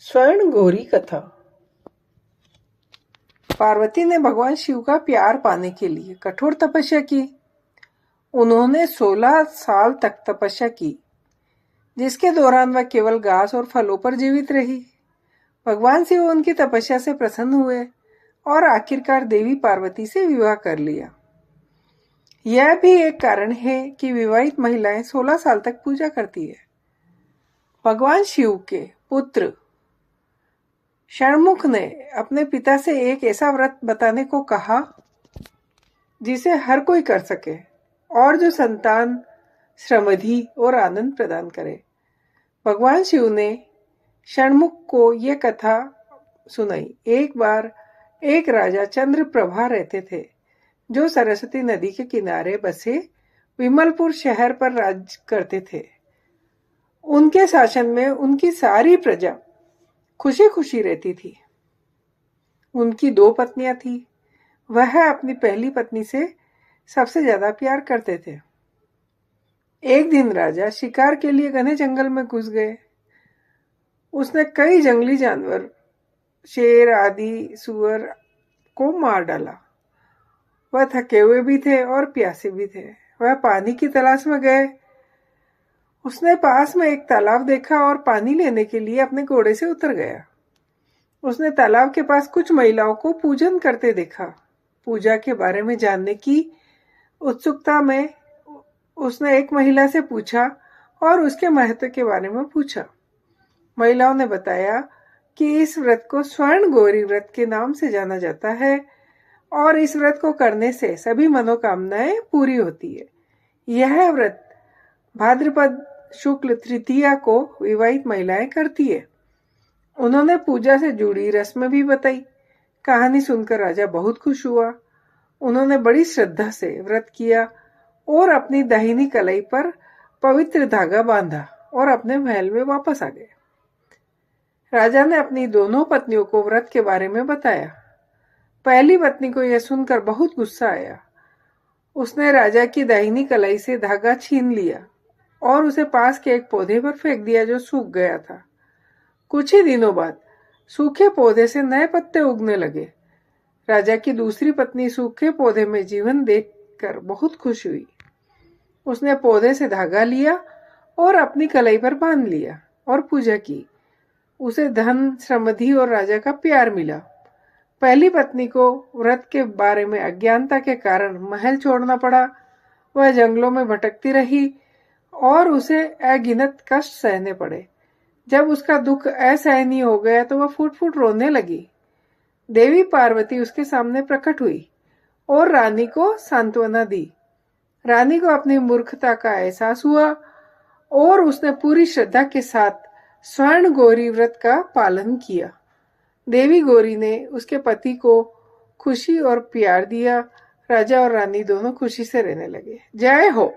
स्वर्ण गौरी कथा। पार्वती ने भगवान शिव का प्यार पाने के लिए कठोर तपस्या की। उन्होंने 16 साल तक तपस्या की, जिसके दौरान वह केवल घास और फलों पर जीवित रही। भगवान शिव उनकी तपस्या से प्रसन्न हुए और आखिरकार देवी पार्वती से विवाह कर लिया। यह भी एक कारण है कि विवाहित महिलाएं 16 साल तक पूजा करती है। भगवान शिव के पुत्र षणमुख ने अपने पिता से एक ऐसा व्रत बताने को कहा जिसे हर कोई कर सके और जो संतान, समृद्धि और आनंद प्रदान करे। भगवान शिव ने षणमुख को यह कथा सुनाई। एक बार एक राजा चंद्रप्रभा रहते थे, जो सरस्वती नदी के किनारे बसे विमलपुर शहर पर राज करते थे। उनके शासन में उनकी सारी प्रजा खुशी खुशी रहती थी। उनकी 2 पत्नियां थी। वह अपनी पहली पत्नी से सबसे ज्यादा प्यार करते थे। एक दिन राजा शिकार के लिए घने जंगल में घुस गए। उसने कई जंगली जानवर, शेर आदि सुअर को मार डाला। वह थके हुए भी थे और प्यासे भी थे। वह पानी की तलाश में गए। उसने पास में एक तालाब देखा और पानी लेने के लिए अपने घोड़े से उतर गया। उसने तालाब के पास कुछ महिलाओं को पूजन करते देखा। पूजा के बारे में जानने की उत्सुकता में उसने एक महिला से पूछा और उसके महत्व के बारे में पूछा। महिलाओं ने बताया कि इस व्रत को स्वर्ण गौरी व्रत के नाम से जाना जाता है और इस व्रत को करने से सभी मनोकामनाएं पूरी होती है। यह व्रत भाद्रपद शुक्ल तृतीया को विवाहित महिलाएं करती है। उन्होंने पूजा से जुड़ी रस्म भी बताई। कहानी सुनकर राजा बहुत खुश हुआ। उन्होंने बड़ी श्रद्धा से व्रत किया और अपनी दाहिनी कलाई पर पवित्र धागा बांधा और अपने महल में वापस आ गए। राजा ने अपनी दोनों पत्नियों को व्रत के बारे में बताया। पहली पत्नी को यह सुनकर बहुत गुस्सा आया। उसने राजा की दाहिनी कलाई से धागा छीन लिया और उसे पास के एक पौधे पर फेंक दिया, जो सूख गया था। कुछ ही दिनों बाद सूखे पौधे से नए पत्ते उगने लगे। राजा की दूसरी पत्नी सूखे पौधे में जीवन देखकर बहुत खुश हुई। उसने पौधे से धागा लिया और अपनी कलाई पर बांध लिया और पूजा की। उसे धन, समृद्धि और राजा का प्यार मिला। पहली पत्नी को व्रत के बारे में अज्ञानता के कारण महल छोड़ना पड़ा। वह जंगलों में भटकती रही और उसे अगिनत कष्ट सहने पड़े। जब उसका दुख असहनीय हो गया तो वह फूट फूट रोने लगी। देवी पार्वती उसके सामने प्रकट हुई और रानी को सांत्वना दी। रानी को अपनी मूर्खता का एहसास हुआ और उसने पूरी श्रद्धा के साथ स्वर्ण गौरी व्रत का पालन किया। देवी गौरी ने उसके पति को खुशी और प्यार दिया। राजा और रानी दोनों खुशी से रहने लगे। जय हो।